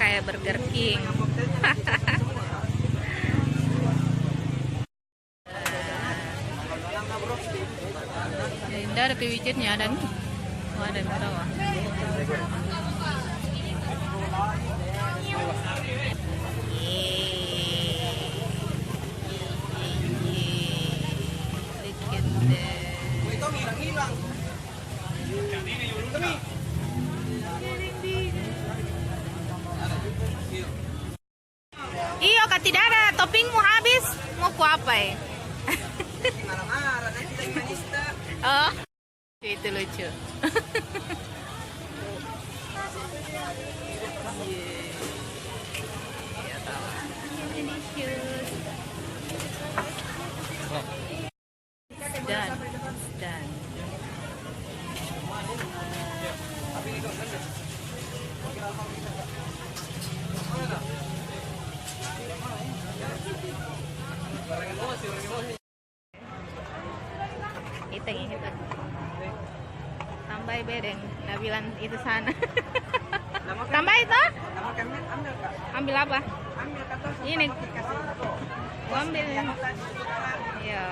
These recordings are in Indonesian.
kayak Burger King. Indah ada piwijitnya dan ada yang tahu. Iyo, kak tidak ada toppingmu habis. Mau ku apa ya? Oh, itu lucu. Dan itu tambah bedeng Nabilan itu sana. Tambah itu ambil apa ini gua ambil ya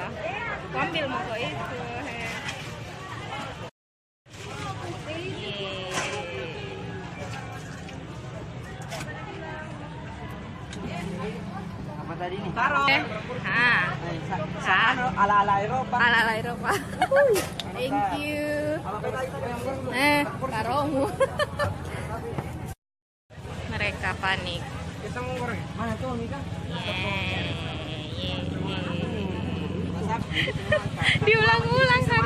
gua ambil mau kok itu apa tadi nih? Ala-ala Eropa. Ala-ala Eropa. Thank you. Karomu. Mereka panik. Mana tuh Mika? Diulang-ulang kan.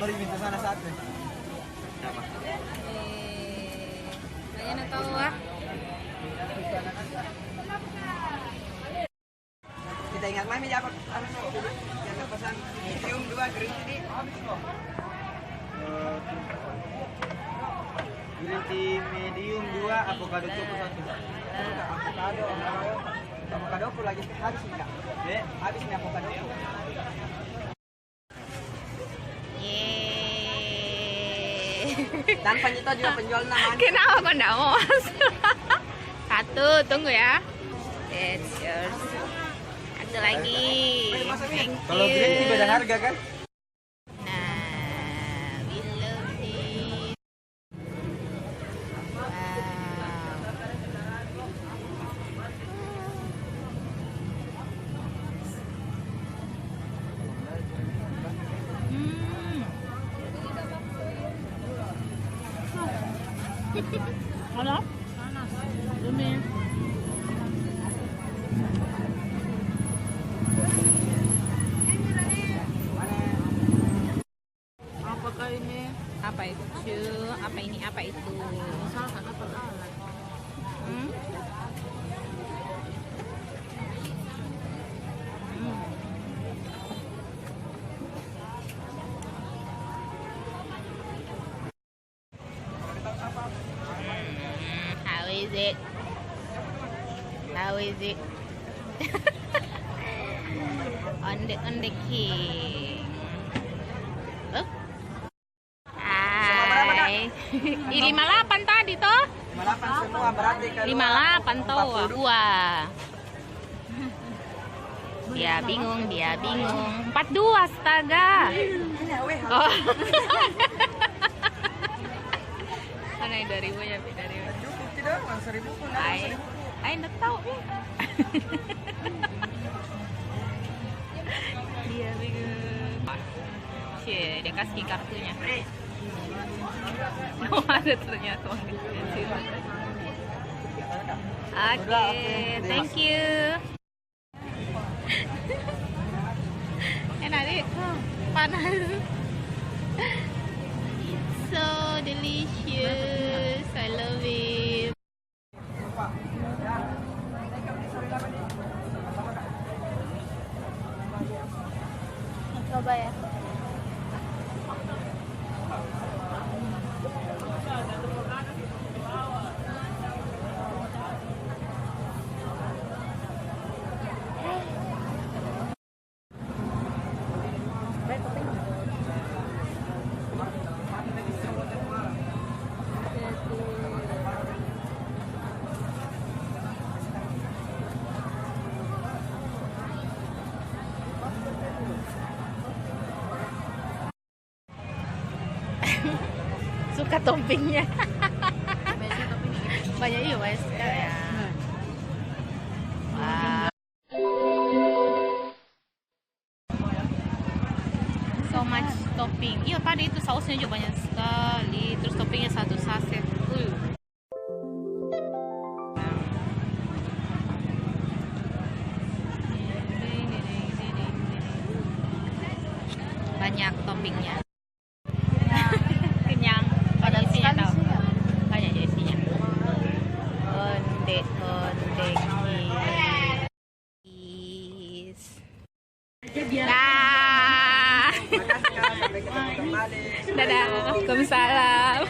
Beri minta sana satu. Ayan na tahu ah. Kita ingat mami jangan pesan medium 2 green tea. Green tea medium 2 avocado choco 1. Avocado aku lagi habis nih Kak. Habis nih avocado. Dan Panjito juga penjual namanya. Kenapa kok enggak mau masuk? Satu, tunggu ya. It's yours. Satu lagi. Thank you. Kalau green tea beda harga kan? Nah, we love it. Halo? Dumi. Apakah ini? Apa itu? Apa ini? Apa itu? How is it? How is it? on the king. Oh. Hai. 58 tadi toh? 58 semua berarti kan 58 toh. Wah. Dia bingung. 42 astaga. Oh. Mana yang dari ya, dari cukup tidak, 1.000 pun. Ay, enggak tahu. Dia bingung. Cie, dia kasih kartunya. Oh, ada ternyata. Oke, thank you. adik? Panas. It's so delicious. I love it. Coba ya. Suka toppingnya. Banyak iya banyak sekali ya. Wow. So much topping. Iya tadi itu sausnya juga banyak sekali. Terus toppingnya satu saset. Banyak toppingnya. Kenyang. Banyak isinya tau. Banyak aja isinya. Ondek. Dah. Makasih Kak, sampai ketemu kembali. Dadah. Waalaikumsalam.